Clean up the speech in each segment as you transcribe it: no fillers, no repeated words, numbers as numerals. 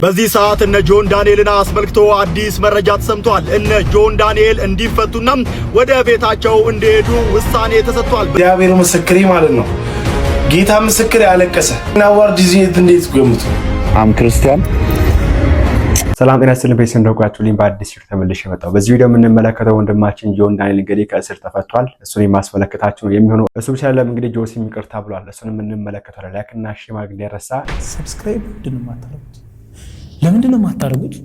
በዚህ ሰዓት እነ ጆን ዳንኤልን አስመልክቶ አዲስ መረጃ ተሰምቷል። እነ ጆን ዳንኤል እንዲፈቱና ወደ ቤታቸው እንዲሄዱ ውሳኔ ተሰጥቷል። እግዚአብሔር ምስክሬ ማለት ነው። ጌታ ምስክሬ ያለቀሰ ናዋርድ ዲዚት እንዴት ገምቱ ክርስቲያን ሰላም ጤና ይስጥልኝ። ቤተሰብ እንደጓችሁልኝ በአዲስ ቪዲዮ ተመልሼ መጣሁ። በዚህ ቪዲዮ የምንመለከተው ወንድማችን ጆን ዳንኤል እንግዲህ ከእስር ተፈቷል። እሱን የማስመለከታችሁ ነው የሚሆነው። እሱ ብቻ አይደለም እንግዲህ ጆሲ ይቅርታ ብሏል። እሱን የምንመለከተው ላይክ እና ሼር ማድረግ እንዳይረሳ። ሰብስክራይብ ለምንድን ነው የማታደርጉት?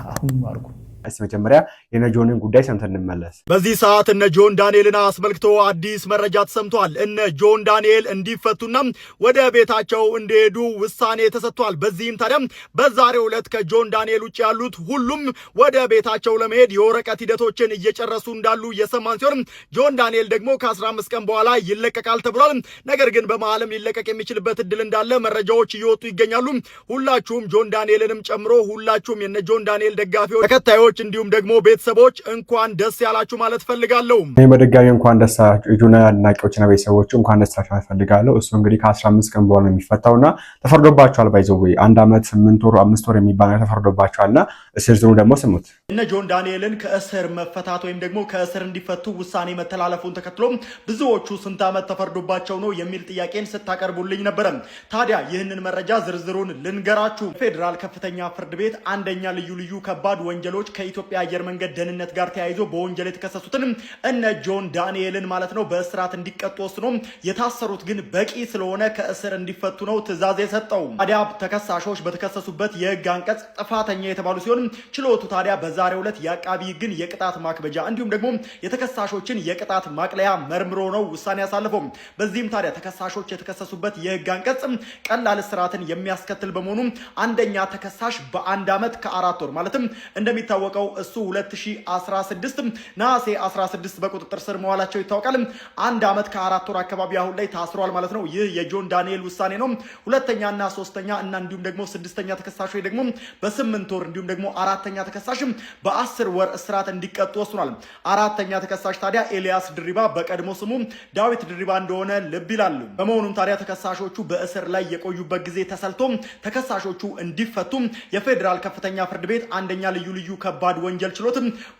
አሁን አድርጉ። እስቲ መጀመሪያ የነ ጆንን ጉዳይ ሰምተን እንመለስ። በዚህ ሰዓት እነ ጆን ዳንኤልን አስመልክቶ አዲስ መረጃ ተሰምቷል። እነ ጆን ዳንኤል እንዲፈቱና ወደ ቤታቸው እንዲሄዱ ውሳኔ ተሰጥቷል። በዚህም ታዲያ በዛሬው ዕለት ከጆን ዳንኤል ውጭ ያሉት ሁሉም ወደ ቤታቸው ለመሄድ የወረቀት ሂደቶችን እየጨረሱ እንዳሉ የሰማን ሲሆን ጆን ዳንኤል ደግሞ ከ15 ቀን በኋላ ይለቀቃል ተብሏል። ነገር ግን በመሃልም ሊለቀቅ የሚችልበት እድል እንዳለ መረጃዎች እየወጡ ይገኛሉ። ሁላችሁም ጆን ዳንኤልንም ጨምሮ ሁላችሁም የነ ጆን ዳንኤል ደጋፊዎች ተከታዮች እንዲሁም ደግሞ ቤተሰቦች እንኳን ደስ ያላችሁ ማለት ፈልጋለሁ። እኔ በድጋሚ እንኳን ደስ ያላችሁ ጆና አድናቂዎችና ቤተሰቦች እንኳን ደስ ያላችሁ ፈልጋለሁ። እሱ እንግዲህ ከ15 ቀን በኋላ የሚፈታውና ተፈርዶባቸዋል። ባይዘው 1 ዓመት 8 ወር 5 ወር የሚባል ነገር ተፈርዶባቸዋልና እስርዝሩ ደግሞ ስሙት። እነ ጆን ዳንኤልን ከእስር መፈታት ወይም ደግሞ ከእስር እንዲፈቱ ውሳኔ መተላለፉን ተከትሎ ብዙዎቹ ስንት ዓመት ተፈርዶባቸው ነው የሚል ጥያቄን ስታቀርቡልኝ ነበር። ታዲያ ይህንን መረጃ ዝርዝሩን ልንገራችሁ። ፌደራል ከፍተኛ ፍርድ ቤት አንደኛ ልዩ ከባድ ወንጀሎች ከኢትዮጵያ አየር መንገድ ደህንነት ጋር ተያይዞ በወንጀል የተከሰሱትን እነ ጆን ዳንኤልን ማለት ነው በእስራት እንዲቀጡ ወስኖ የታሰሩት ግን በቂ ስለሆነ ከእስር እንዲፈቱ ነው ትዕዛዝ የሰጠው። ታዲያ ተከሳሾች በተከሰሱበት የህግ አንቀጽ ጥፋተኛ የተባሉ ሲሆን ችሎቱ ታዲያ በዛሬው ዕለት የአቃቢ ህግን የቅጣት ማክበጃ እንዲሁም ደግሞ የተከሳሾችን የቅጣት ማቅለያ መርምሮ ነው ውሳኔ ያሳለፈው። በዚህም ታዲያ ተከሳሾች የተከሰሱበት የህግ አንቀጽ ቀላል እስራትን የሚያስከትል በመሆኑ አንደኛ ተከሳሽ በ1 ዓመት ከ4 ወር ማለትም እንደሚታወቀው እሱ 2016 ነሐሴ 16 በቁጥጥር ስር መዋላቸው ይታወቃል። 1 ዓመት ከ4 ወር አካባቢ አሁን ላይ ታስሯል ማለት ነው። ይህ የጆን ዳንኤል ውሳኔ ነው። ሁለተኛና ሶስተኛ እና እንዲሁም ደግሞ ስድስተኛ ተከሳሾች ደግሞ በ8 ወር እንዲሁም ደግሞ አራተኛ ተከሳሽ በ10 ወር እስራት እንዲቀጡ ወስኗል። አራተኛ ተከሳሽ ታዲያ ኤልያስ ድሪባ በቀድሞ ስሙ ዳዊት ድሪባ እንደሆነ ልብ ይላል። በመሆኑም ታዲያ ተከሳሾቹ በእስር ላይ የቆዩበት ጊዜ ተሰልቶ ተከሳሾቹ እንዲፈቱ የፌደራል ከፍተኛ ፍርድ ቤት አንደኛ ልዩ ከባድ ወንጀል ችሎት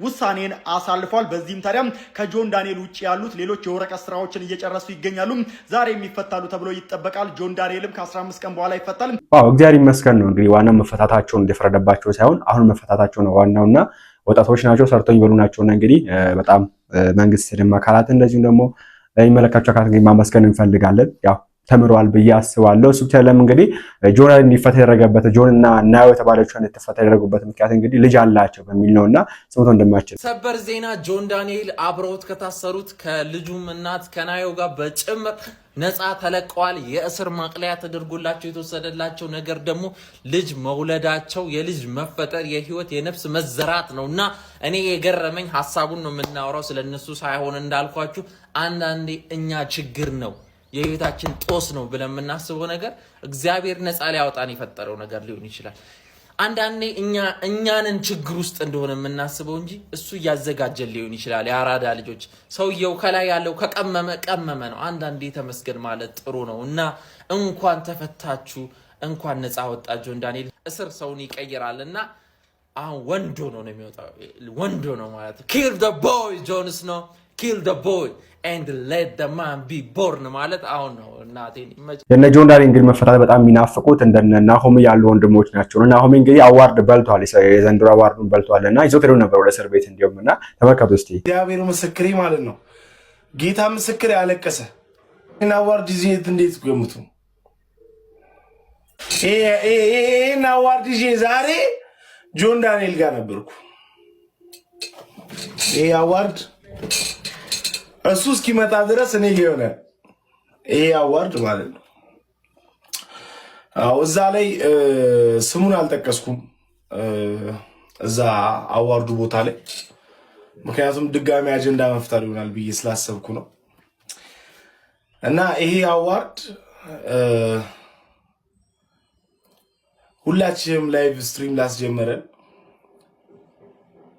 ውሳኔን አሳልፏል። በዚህም ታዲያ ከጆን ዳንኤል ውጪ ያሉት ሌሎች የወረቀት ስራዎችን እየጨረሱ ይገኛሉ። ዛሬ የሚፈታሉ ተብሎ ይጠበቃል። ጆን ዳንኤልም ከ15 ቀን በኋላ ይፈታል። እግዚአብሔር ይመስገን ነው። እንግዲህ ዋናው መፈታታቸው እንደፈረደባቸው ሳይሆን አሁን መፈታታቸው ነው ዋናውና ወጣቶች ናቸው፣ ሰርተው ይበሉ ናቸውና እንግዲህ በጣም መንግስት ደግሞ አካላት እንደዚሁም ደግሞ የሚመለከታቸው አካላት እንግዲህ ማመስገን እንፈልጋለን። ያው ተምሯል ብዬ አስባለሁ። እሱ ብቻ አይደለም እንግዲህ ጆን እንዲፈታ ያደረገበት ጆን እና ናዮ የተባለችው እንድትፈታ ያደረጉበት ምክንያት እንግዲህ ልጅ አላቸው በሚል ነውና ስሙት እንደማችን ሰበር ዜና ጆን ዳንኤል አብረውት ከታሰሩት ከልጁም እናት ከናዮ ጋር በጭምር ነፃ ተለቀዋል። የእስር ማቅለያ ተደርጎላቸው የተወሰደላቸው ነገር ደግሞ ልጅ መውለዳቸው የልጅ መፈጠር የህይወት የነፍስ መዘራት ነውና እኔ የገረመኝ ሐሳቡን ነው የምናወራው ስለነሱ ሳይሆን እንዳልኳችሁ አንዳንዴ እኛ ችግር ነው የህይወታችን ጦስ ነው ብለን የምናስበው ነገር እግዚአብሔር ነፃ ሊያወጣን የፈጠረው ነገር ሊሆን ይችላል። አንዳንዴ እኛንን ችግር ውስጥ እንደሆነ የምናስበው እንጂ እሱ እያዘጋጀን ሊሆን ይችላል። የአራዳ ልጆች ሰውየው ከላይ ያለው ከቀመመ ነው። አንዳንዴ ተመስገን ማለት ጥሩ ነው እና እንኳን ተፈታችሁ፣ እንኳን ነፃ ወጣ ጆን ዳንኤል። እስር ሰውን ይቀይራል እና አሁን ወንዶ ነው የሚወጣው። ወንዶ ነው ማለት kill the boy ጆን ስኖው kill the boy and let the man be born ማለት አሁን ነው። እናቴን የነ ጆን ዳንኤል እንግዲህ መፈታት በጣም የሚናፍቁት እንደነ ናሆም ያሉ ወንድሞች ናቸው። ናሆም እንግዲህ አዋርድ በልቷል፣ የዘንድሮ አዋርዱን በልቷልና ይዞት ሄዶ ነበር ወደ እስር ቤት እንዲሁምና ተመልከቱ እስቲ። እግዚአብሔር ምስክሬ ማለት ነው። ጌታ ምስክሬ ያለቀሰ እና አዋርድ ይዘት እንዴት ገምቱ እና አዋርድ ይዤ ዛሬ ጆን ዳንኤል ጋር ነበርኩ። አዋርድ እሱ እስኪመጣ ድረስ እኔ የሆነ አዋርድ ማለት ነው። እዛ ላይ ስሙን አልጠቀስኩም እዛ አዋርዱ ቦታ ላይ ምክንያቱም ድጋሚ አጀንዳ መፍጠር ይሆናል ብዬ ስላሰብኩ ነው። እና አዋርድ ሁላችንም ላይቭ ስትሪም ላስጀመረን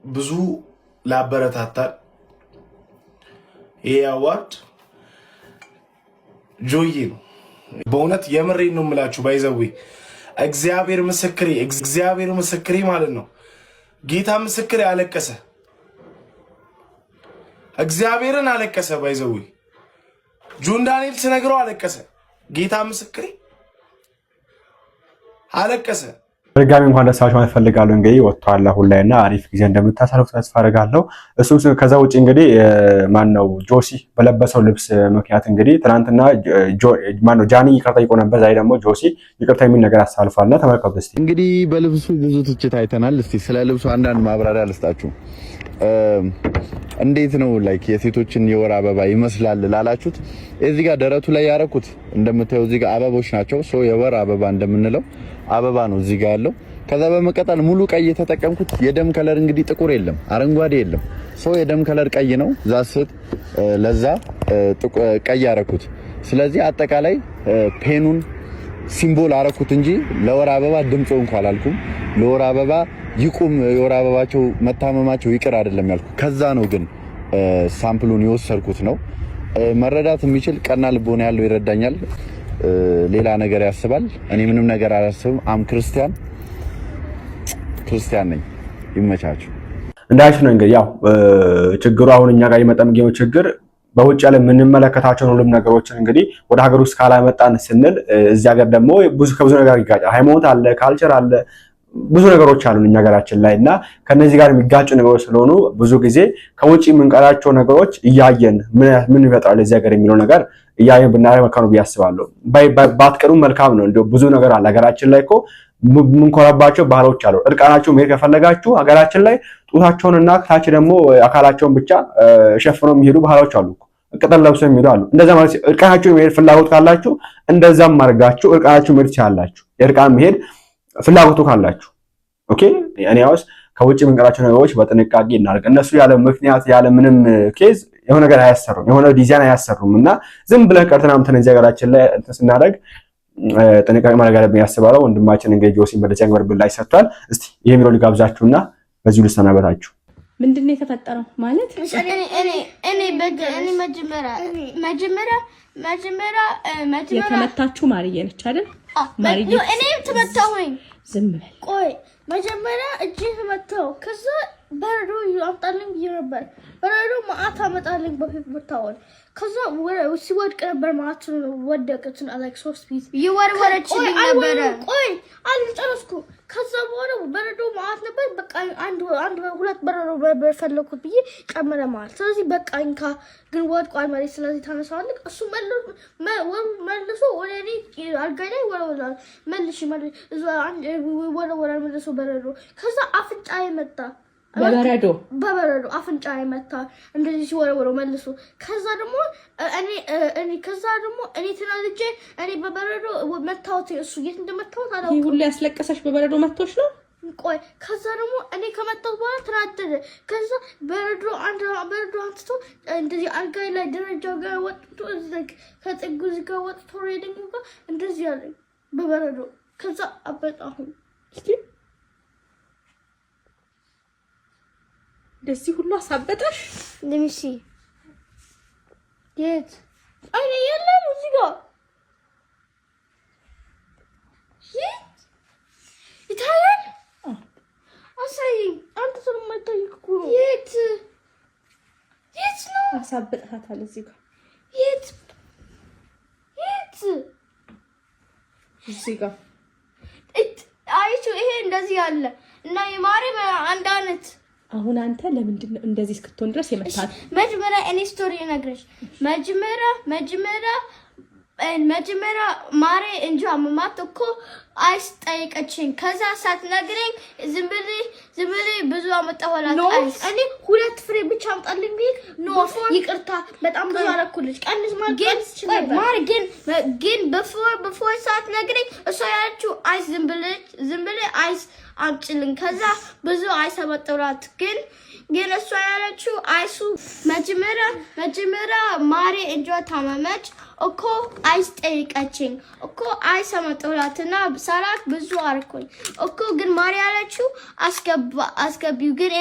ብዙ ላበረታታል አዋርድ ጆዬ ነው። በእውነት የምሬን ነው የምላችሁ። ባይዘዌ እግዚአብሔር ምስክሬ ማለት ነው። ጌታ ምስክሬ አለቀሰ። እግዚአብሔርን አለቀሰ። ባይዘው ጆን ዳንኤል ሲነግረው አለቀሰ። ጌታ ምስክሬ አለቀሰ። በድጋሚ እንኳን ደስ አላችሁ ማለት ፈልጋለሁ። እንግዲህ ወጥቷል አሁን ላይና አሪፍ ጊዜ እንደምታሳልፉ ተስፋ አደርጋለሁ። እሱም ከዛ ውጪ እንግዲህ ማነው ጆሲ በለበሰው ልብስ ምክንያት እንግዲህ ትናንትና ማነው ጃኒ ይቅርታ ጠይቆ ነበር። ዛሬ ደግሞ ጆሲ ይቅርታ የሚል ነገር አሳልፏልና ተመልከቱ እስቲ። እንግዲህ በልብሱ ብዙ ትችት አይተናል። እስቲ ስለ ልብሱ አንዳንድ ማብራሪያ ልስጣችሁ። እንዴት ነው ላይክ የሴቶችን የወር አበባ ይመስላል ላላችሁት እዚህ ጋር ደረቱ ላይ ያረኩት እንደምታዩ እዚህ ጋር አበቦች ናቸው። ሶ የወር አበባ እንደምንለው አበባ ነው እዚህ ጋር ያለው። ከዛ በመቀጠል ሙሉ ቀይ የተጠቀምኩት የደም ከለር እንግዲህ ጥቁር የለም አረንጓዴ የለም። ሶ የደም ከለር ቀይ ነው። ዛስት ለዛ ቀይ ያረኩት። ስለዚህ አጠቃላይ ፔኑን ሲምቦል አረኩት እንጂ ለወር አበባ ድምጾ እንኳን አላልኩም። ለወር አበባ ይቁም የወር አበባቸው መታመማቸው ይቅር አይደለም ያልኩ። ከዛ ነው ግን ሳምፕሉን የወሰድኩት ነው። መረዳት የሚችል ቀና ልቦና ያለው ይረዳኛል። ሌላ ነገር ያስባል። እኔ ምንም ነገር አላስብም። አም ክርስቲያን ነኝ። ይመቻችሁ። እንዳይሽ ነው እንግዲህ ያው ችግሩ አሁን እኛ ጋር የመጠምገው ችግር በውጭ ያለ ምንመለከታቸው ሁሉም ነገሮችን እንግዲህ ወደ ሀገር ውስጥ ካላመጣን ስንል እዚህ ሀገር ደግሞ ከብዙ ነገር ይጋጫል። ሃይማኖት አለ፣ ካልቸር አለ፣ ብዙ ነገሮች አሉ እኛ ሀገራችን ላይ እና ከነዚህ ጋር የሚጋጩ ነገሮች ስለሆኑ ብዙ ጊዜ ከውጪ የምንቀራቸው ነገሮች እያየን ምን ይፈጥራል እዚህ ሀገር የሚለው ነገር እያየን ብናረግ መልካም ነው ብዬ አስባለሁ። ባትቀሩ መልካም ነው። እንደው ብዙ ነገር አለ ሀገራችን ላይ እኮ የምንኮራባቸው ባህሎች አሉ። እርቃናቸው መሄድ ከፈለጋችሁ ሀገራችን ላይ ጡታቸውንና ታች ደግሞ አካላቸውን ብቻ ሸፍነው የሚሄዱ ባህሎች አሉ። ቅጠል ለብሰው የሚሄዱ አሉ። እንደዛ ማለት እርቃናችሁ መሄድ ፍላጎት ካላችሁ እንደዛም አድርጋችሁ እርቃናችሁ መሄድ ትችላላችሁ። የእርቃን መሄድ ፍላጎቱ ካላችሁ ኦኬ። እኔ ያውስ ከውጭ የምንቀራቸው ነገሮች በጥንቃቄ እናድርግ። እነሱ ያለ ምክንያት ያለ ምንም ኬዝ የሆነ ነገር አያሰሩም፣ የሆነ ዲዛይን አያሰሩም እና ዝም ብለን ቀርተናም ተነዚህ ሀገራችን ላይ ስናደርግ ጥንቃቄ ማድረግ አለብን ያስባለው ወንድማችን እንግዲህ ጆሲ መረጃ ግብር ላይ ሰጥቷል። እስቲ ይሄ ቪዲዮ ልጋብዛችሁና በዚሁ ልሰናበታችሁ። ምንድነው የተፈጠረው ማለት እኔ መጀመሪያ የተመታችሁ ማርዬ ነች አይደል? ማርዬ እኔ ተመታሁኝ። ዝም በል ቆይ መጀመሪያ እጄ ተመታው። ከዛ በረዶ አምጣልኝ ብዬ ነበር። በረዶ ማአት አመጣልኝ በፊት ብታወል። ከዛ ሲወድቅ ነበር ማአት ወደቀችን አላክ 3 ፒስ ይወረወረችልኝ ነበር። ቆይ አልጨረስኩ። ከዛ በኋላ በረዶ ማአት ነበር። በቃ አንድ ሁለት በረዶ በፈለኩት ብዬ ጨመረ ማለት። ስለዚህ በቃ እንካ ግን ወድቋል ማለት ስለዚህ ታነሳዋለህ። እሱ መልሶ ወደ እኔ አልጋይ ላይ ወረወራል። መልሽ እዛ ወረወራል መልሶ በረዶ። ከዛ አፍንጫዬ መጣ በበረዶ አፍንጫዬ መታ እንደዚህ ሲወረወረው መልሶ። ከዛ ደግሞ እኔ ተናልጄ እኔ በበረዶ መታወት እሱ የት እንደመታወት አላውቅም። ሁሉ ያስለቀሰሽ በበረዶ መጥቶሽ ነው? ቆይ ከዛ ደግሞ እኔ ከመጣሁ በኋላ ተናደደ። ከዛ በረዶ አንስቶ እንደዚህ አልጋይ ላይ ደረጃው ጋር ወጥቶ ከጥጉ ጋር ወጥቶ ሬዲንግ ጋር እንደዚህ ያለኝ በበረዶ። ከዛ አበጣሁ። እንደዚህ ሁሉ አሳበጠሽ? ለሚሲ የት አይኔ የለም እዚህ ጋር ይታያል። አሳይ አንተ ስለማይታይ እኮ የት ነው አሳበጣታል? እዚህ ጋር የት እዚህ ጋር አይቹ ይሄ እንደዚህ አለ እና የማሪ አንድ አይነት። አሁን አንተ ለምንድን ነው እንደዚህ እስክትሆን ድረስ የመጣህ? መጀመሪያ እኔ ስቶሪ ነግረሽ መጀመሪያ ማሬ እንጂ አመማት እኮ አይስጠይቀችኝ። ከዛ ሳትነግረኝ ዝም ብለህ ብዙ አመጣሁላት። እኔ 2 ፍሬ ብቻ አምጣልኝ ቢል ይቅርታ በጣም ብዙ አደረኩልሽ። ቀንስ ማር ግን በፎር ሳትነግረኝ እሷ ያለችው አይስ ዝም ብለህ አይስ አምጪልኝ። ከዛ ብዙ አይስ አመጣሁላት። ግን እሷ ያለችው አይሱ መጀመሪያ ማሬ እጇ ታመመች እኮ አይስ ጠይቀችኝ እኮ አይስ አመጣሁላትና ሰራት ብዙ አርኩኝ እኮ። ግን ማሬ ያለችው አስገቢው። ግን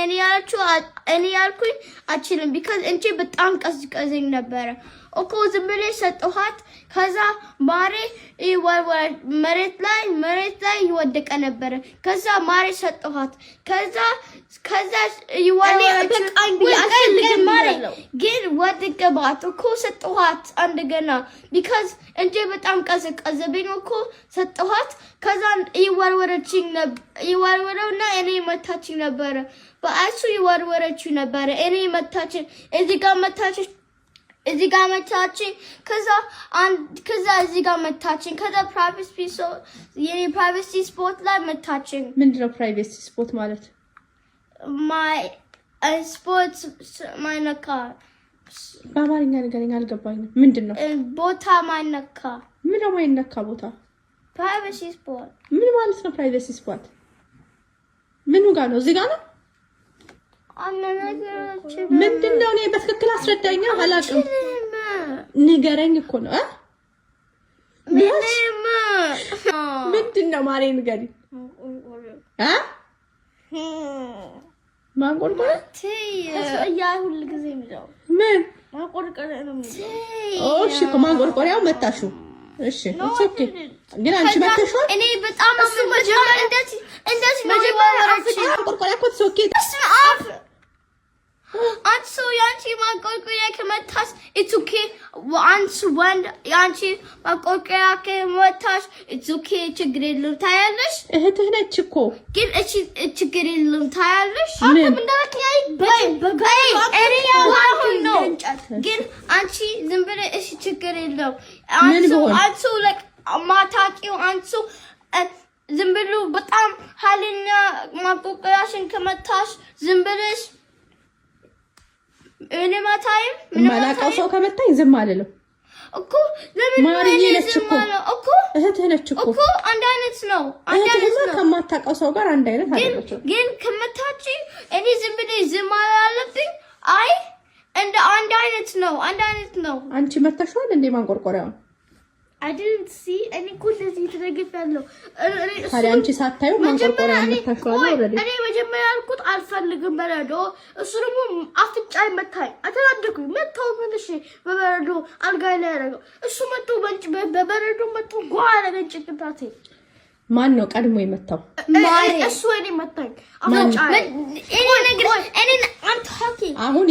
እኔ ያልኩኝ አችልም ቢካዝ እንጂ በጣም ቀዝቀዘኝ ነበር እኮ ዝም ብለሽ ሰጠኋት። ከዛ ማሬ መሬት ላይ ይወደቀ ነበር። ከዛ ማሬ ሰጠኋት። ከዛ ግን ወደቀባት እኮ ሰጠኋት እንደገና ቢካዝ እንጂ በጣም ቀዘቀዘብኝ እኮ ሰጠኋት። ከዛ ይወርወረውና እኔ መታችኝ ነበር። በአይሱ ይወርወረችው ነበር። እኔ መታችኝ እዚህ ጋር መታችኝ። ከዛ እዚህ ጋር መታችኝ። ከዛ ፕራይቬሲ ስፖርት ላይ መታችኝ። ምንድነው ፕራይቬሲ ስፖርት ማለት? ስፖርት ማይነካ በአማርኛ ንገረኝ፣ አልገባኝም። ምንድነው ቦታ ማይነካ? ምንድነው ማይነካ ቦታ? ፕራይቬሲ ስፖርት ምን ማለት ነው? ፕራይቬሲ ስፖርት ምኑ ጋር ነው? እዚህ ጋር ነው? ምንድነው? እኔ በትክክል አስረዳኛ። አላውቅም። ንገረኝ እኮ ነው። ምንድነው? ማሬ ንገሪኝ። ማንቆርቆሪያ ሁሉ ጊዜ የሚለው ምን ማንቆርቆሪያ ነው የሚለው? እሺ እኮ ማንቆርቆሪያው መታሹ። እሺ ኦኬ። ግን አንቺ መተሽው እኔ በጣም እሱ መጀመሪያ እንደዚህ ማንቆርቆሪያ እኮ ኦኬ። አንቺ ያንቺ ማንቆርቆሪያ ከመታሽ ኢትስ ኦኬ። ያንቺ ማንቆርቆሪያ ከመታሽ ኢትስ ኦኬ፣ ችግር የለውም። ታያለሽ፣ እህትህ ነች እኮ። ግን እቺ ችግር የለውም። ታያለሽ ግን አንቺ ዝም ብለሽ እሺ ችግር የለውም። አንቺ ማታቂው አንቺ ዝም ብሎ በጣም ኃይለኛ ማንቆርቆሪያሽን ከመታሽ ዝም ብለሽ እኔ ማታይም ማላቀው ሰው ከመታኝ ዝም አልልም እኮ። ለምን ማርዬ ነች እኮ እህትህ ነች እኮ። አንድ አይነት ነው። ከማታውቀው ሰው ጋር አንድ አይነት አይደለም። ግን ከመታች እኔ ዝም ብለሽ ዝም አላለብኝ። አይ እንደ አንድ አይነት ነው። አንቺ መታሽዋል እንዴ ማንቆርቆሪያውን? I didn't see any good disease ተደግፋለሁ። ታዲያ አንቺ ሳታዩ ማንቆርቆሪያውን መታሽዋል ኦሬዲ። እኔ መጀመሪያ ያልኩት አልፈልግም በረዶ። እሱ ደግሞ አፍንጫይ መታኝ። አተናደኩኝ። መታው ምንሽ በበረዶ አልጋይ ላይ ያደረገው እሱ መጥቶ በበረዶ መጥቶ ጓራ ለጭቅታቴ። ማን ነው ቀድሞ የመታው? እሱ እኔ መታኝ። አሁን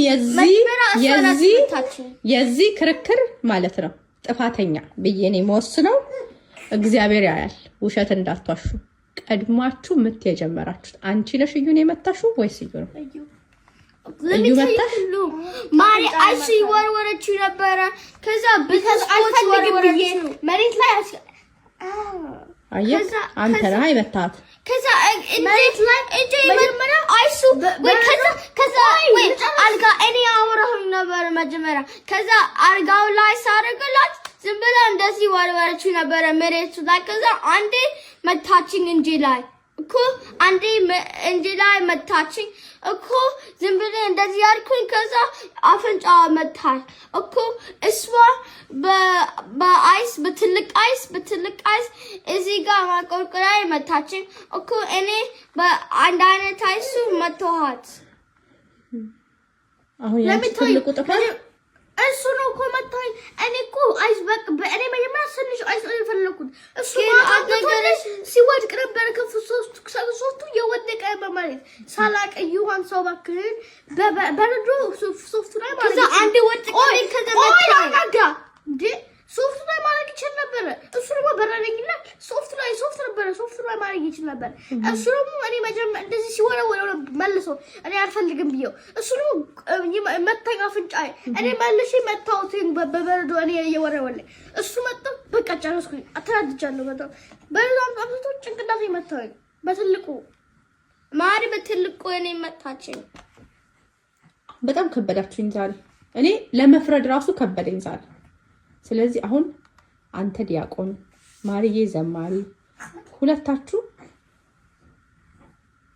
የዚህ ክርክር ማለት ነው ጥፋተኛ ብዬ ነው የምወስነው። እግዚአብሔር ያያል። ውሸት እንዳትዋሹ። ቀድማችሁ ምት የጀመራችሁት አንቺ ነሽ እዩን የመታሽው ወይስ እዩ ነው? እዩ መታሽ? ማሪ አይሲ ወርወረችው ነበረ። ከዛ አልፈልግም መሬት ላይ አየህ አንተ ነህ የመታት። ከዛ መሬት ላይ መጀመሪያ አይሱ ከዛ አልጋ እኔ አወራሁኝ ነበር መጀመሪያ። ከዛ አልጋው ላይ ሳደርግላት ዝም ብላ እንደዚህ ወርወረችው ነበረ መሬቱ ላይ። ከዛ አንዴ መታችኝ እንጂ ላይ እኮ አንዴ እንጂ ላይ መታችኝ እኮ ዝም ብላ እንደዚህ ያልኩኝ። ከዛ አፍንጫ መታች እኮ እሷ በትልቅ አይስ እዚህ ጋር ማንቆርቆሪያ መታችኝ እኮ። እኔ በአንድ አይነት አይሱ መተዋት። አሁን ያንቺ ትልቁ ጥፋት እሱ ነው እኮ መታኝ። እኔ እኮ አይስ እኔ መጀመሪያ ትንሽ አይስ የፈለኩት እሱ ማአገለሽ ሲወድቅ ነበር። ከሶስቱ የወደቀ በማለት ሳላቅ ይሁን ሰው ባክህን በረዶ ሶፍቱ ላይ ማለት ከዛ አንዴ ወድቀ ከዛ እንዴ ሶፍቱ ላይ ማድረግ ይችል ነበር። እሱ ደግሞ በረደኝና ሶፍቱ ላይ ማድረግ ይችል ነበር። እሱ ደግሞ እኔ መጀመሪያ እንደዚህ ሲወረወረ መልሶ እኔ አልፈልግም ብየው እሱ ደግሞ መታኝ አፍንጫዬ። እኔ መልሼ መታውት በበረዶ እኔ እየወረወለ እሱ መጣ። በቃ ጨረስኩኝ። አተናድጃለሁ በጣም በረዶ አምጥቶ ጭንቅላቴ መታኝ በትልቁ ማሪ በትልቁ እኔ መታችኝ። በጣም ከበዳችሁኝ ዛሬ። እኔ ለመፍረድ ራሱ ከበደኝ ዛሬ። ስለዚህ አሁን አንተ ዲያቆን ማርዬ ዘማሪ ሁለታችሁ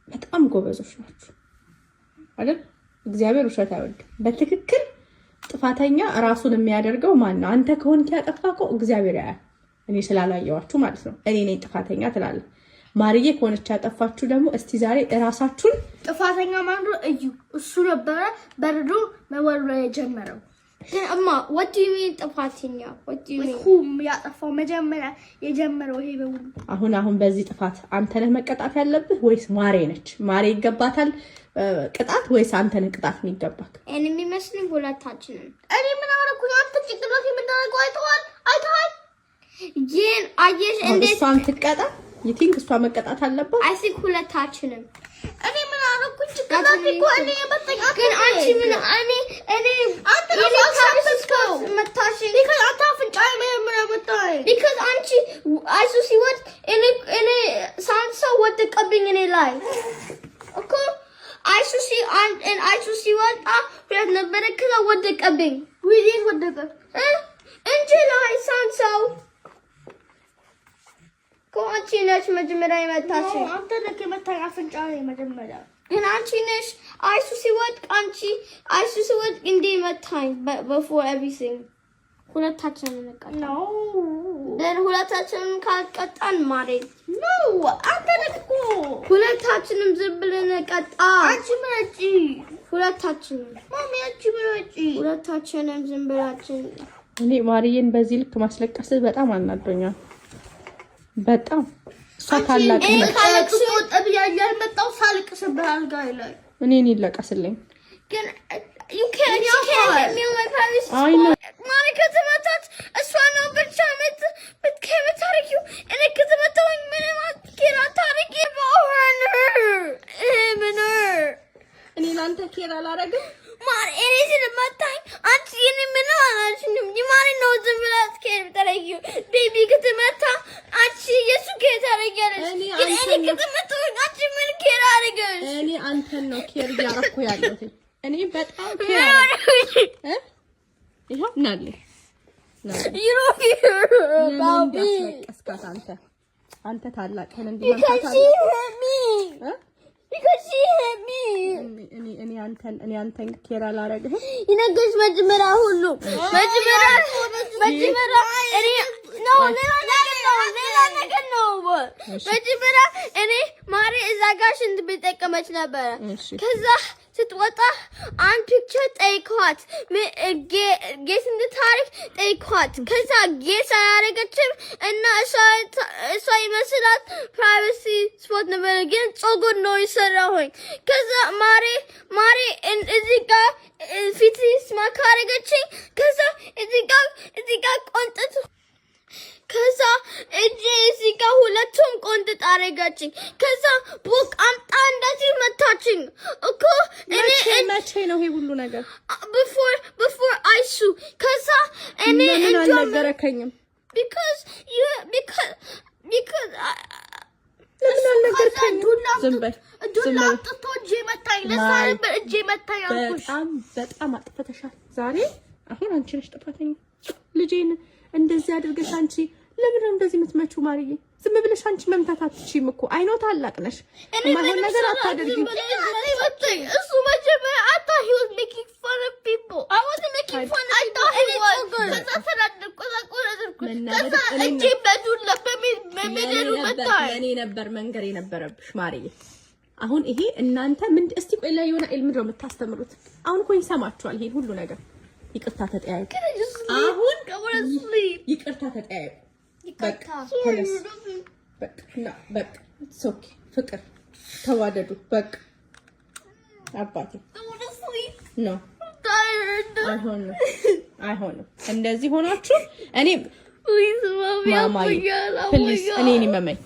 በጣም ጎበዞች ናችሁ አይደል? እግዚአብሔር ውሸት አይወድም። በትክክል ጥፋተኛ ራሱን የሚያደርገው ማን ነው? አንተ ከሆንክ ያጠፋከው እግዚአብሔር ያያል። እኔ ስላላየዋችሁ ማለት ነው። እኔ ነኝ ጥፋተኛ ትላለህ። ማርዬ ከሆነች ያጠፋችሁ ደግሞ እስቲ ዛሬ እራሳችሁን ጥፋተኛ ማን ነው? እዩ እሱ ነበረ በረዶ መወርወር የጀመረው Amma, what do you mean ጥፋተኛ? What do you mean? whom ያጠፋው መጀመሪያ የጀመረው ይሄ በሙሉ አሁን በዚህ ጥፋት አንተ ነህ መቀጣት ያለብህ ወይስ ማሬ ነች? ማሬ ይገባታል ቅጣት ወይስ አንተ ነህ ቅጣት የሚገባክ? እኔ የሚመስልኝ ሁለታችንን። እኔ ምን አደረኩኝ? አንተ ጭቅላት የምታደርገው አይተዋል? ግን አየሽ እንዴት እሷን ትቀጣ? you think እሷ መቀጣት አለባት? I think ሁለታችንን። እኔ ምን አደረኩኝ? ጭቅላት እኮ እኔ የመጣኝ ግን አንቺ ምን እኔ አንተ ለማሳስከው መታሽኝ because አንተ አፍንጫዬ ምን መጣኝ because አንቺ አይሱ ሲወድ እኔ ሳንሰው ወደቀብኝ እኔ ላይ እኮ አይሱ ሲወጣ ሁለት ነበረ ከዛ ወደቀብኝ ወዴት ወደቀ እንጂ ላይ ሳንሰው አንቺ ነሽ መጀመሪያ የመታሽኝ። አንተ ነህ የመታኝ አፍንጫዬ መጀመሪያ። ግን አንቺ ነሽ አይሱ ሲወድቅ እንዴ መታኝ before everything። ሁለታችንን እንቀጣ ነው ሁለታችንን ካልቀጣን ማሬ ነው አንተ ነህ እኮ ሁለታችንም ዝም ብለን እንቀጣ። አንቺ ምረጪ ሁለታችንም ማሚ አንቺ ምረጪ ሁለታችንም ዝም ብላችን። እኔ ማርዬን በዚህ ልክ ማስለቀስ በጣም አናዶኛል። በጣም እሷ ታላቅ ነች። ታላቅ ወጣብ ያልመጣው ሳልቅስብህ አልጋይ ላይ እኔን ይለቀስልኝ ግን you can't hit me on my private spot. ማሪ ከተመታት እሷ ነው ብቻ ከመታረቂው እኔ ከተመታሁኝ ምንም ኬር አታረጊም። እኔ ላንተ ኬር አላረግም። ማሪ እኔ ስለመታኝ አንቺ እኔ ምን አላልሽኝም? ማሪ ነው ዝም ብላ ኬር ታረጊው ቤቢ ከተመታ አንቺ የሱ ኬር ታረጊያለሽ። እኔ ከተመታሁኝ አንቺ ምን ኬር አረገሽ? እኔ አንተን ነው ኬር ያረኩ ያለሁት። እኔ በጣም ኬር አረኩ ይሄው ናለ አንተ ታላቅ ነህ because she hit me እኔ አንተን ኬር አላረግህም። ይነገርሽ መጀመሪያ ሁሉ መጀመሪያ እኔ ነው ሌላ ነገር ነው መጀመሪያ እኔ ማሪ እዛ ጋር ሽንት ቤት ጠቀመች ነበረ። ከዛ ስትወጣ አንድ ፒክቸር ጠይኳት ጌት እንድታሪክ ጠይኳት። ከዛ ጌት አያረገችም እና እሷ ይመስላት ፕራይቬሲ ስፖት ነበር ግን ጸጉር ነው ይሰራሁኝ። ከዛ ማሪ እዚህ ጋር ፊት ስማክ አረገችኝ። ከዛ እዚህ ጋር ቆንጥት ከዛ እጄ እዚህ ጋር ሁለቱም ቆንጥጥ አረገችኝ። ከዛ ቡክ አምጣ እንደዚህ መታችኝ እኮ እኔ መቼ ነው ይሄ ሁሉ ነገር? before አይሱ ከዛ እኔ ምን አልነገረከኝም? because ለምን አልነገርከኝም? ዝም በል ዱላ አጥቶ እጄ መታኝ። ለዛ ነበር እጄ መታኝ አልኩሽ። በጣም አጥፍተሻል ዛሬ። አሁን አንቺ ነሽ ጥፋተኛ። ልጄን እንደዚህ አድርገሽ አንቺ ለምን ነው እንደዚህ የምትመጪው? ማርዬ ዝም ብለሽ አንቺ መምታት አትችይም እኮ አይኖ ታላቅ ነሽ። ማይሆን ነገር አታደርጊም። እሱ መጀመሪያ I thought he was making fun of people. I wasn't making fun of people. I thought he was. እጄ በዱላ በሚደሉ መታኝ። እኔ ነበር መንገር የነበረብሽ ማርዬ። አሁን ይሄ እናንተ ምን እስቲ ቆይ ላይ የሆነ ኤልም ነው የምታስተምሩት? አሁን እኮ ይሰማችኋል ይሄን ሁሉ ነገር። ይቅርታ ተጠያየቁ። አሁን ይቅርታ ተጠያየቁ። በቃ ሶኪ ፍቅር ተዋደዱ። በቃ አባቴ ነው አይሆንም። እንደዚህ ሆናችሁ እኔ ማማዬ ፕሊዝ እኔን ይመመኝ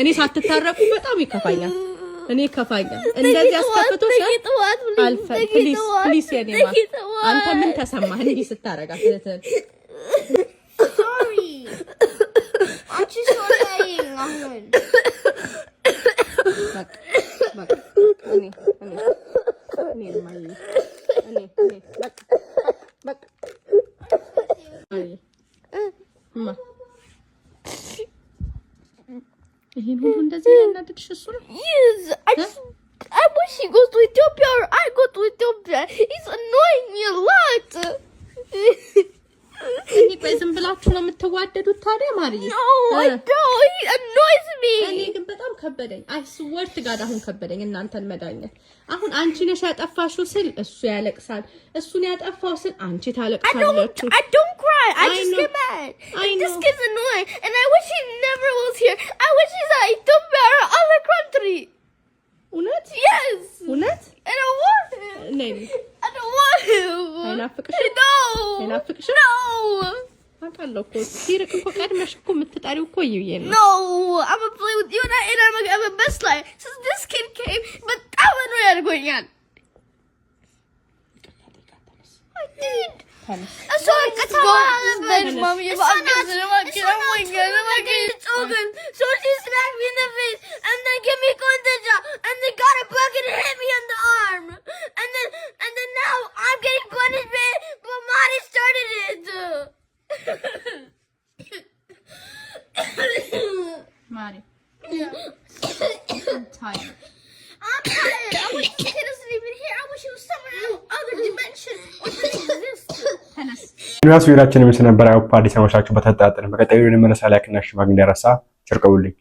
እኔ ሳትታረቁ በጣም ይከፋኛል። እንደዚህ አስከፍቶሻል። ፕሊዝ የኔማ አንተ ምን ተሰማህ እንዲህ ስታረጋት? sorry አንቺ ሶሪ አሁን ይሄን ሁሉ እንደዚህ ያናደድሽ እሱ ነው? I wish he goes to Ethiopia or I go to Ethiopia. He's annoying me a lot. እኔ ቆይ ዝም ብላችሁ ነው የምትዋደዱት ታዲያ ማርዬ? No, I don't. He annoys me. እኔ ግን በጣም ከበደኝ። አይ ስወርት ጋር አሁን ከበደኝ እናንተን መዳኘት። አሁን አንቺ ነሽ ያጠፋሽው ስል እሱ ያለቅሳል፣ እሱን ያጠፋው ስል አንቺ ታለቅሳላችሁ። I don't cry. I just get mad. This kid's annoying, and I wish he never was here. I wish he's at Ethiopia or other country. እውነት? Yes. እውነት? I don't want him. I don't want him. አይናፍቅሽም? No. አይናፍቅሽም? No. አውቃለሁ እኮ ሲርቅ እኮ ቀድመሽ እኮ የምትጠሪው እኮ ይዬ ነው። No, I'm gonna play with you and I'm gonna have a best life. Since this kid came, but I was not ያርጎኛል. I did. So I saw bed, mommy. So she smacked me in the face and then gave me contagia and then got a bucket and hit me in the arm. And then now I'm getting punishment, but Marty started it. Marty. Yeah. I'm tired. I'm tired. I wish he wasn't even here. I wish he was somewhere else, other dimension, or didn't exist. ቪዲዮአችን የሚመስል ነበር። አዲስ አመሻችሁ በተጣጣነ በቀጣዩ እንመለሳለን። ላይክ እና ሼር ማድረግ እንዳይረሳ። ቸር ቆዩልኝ።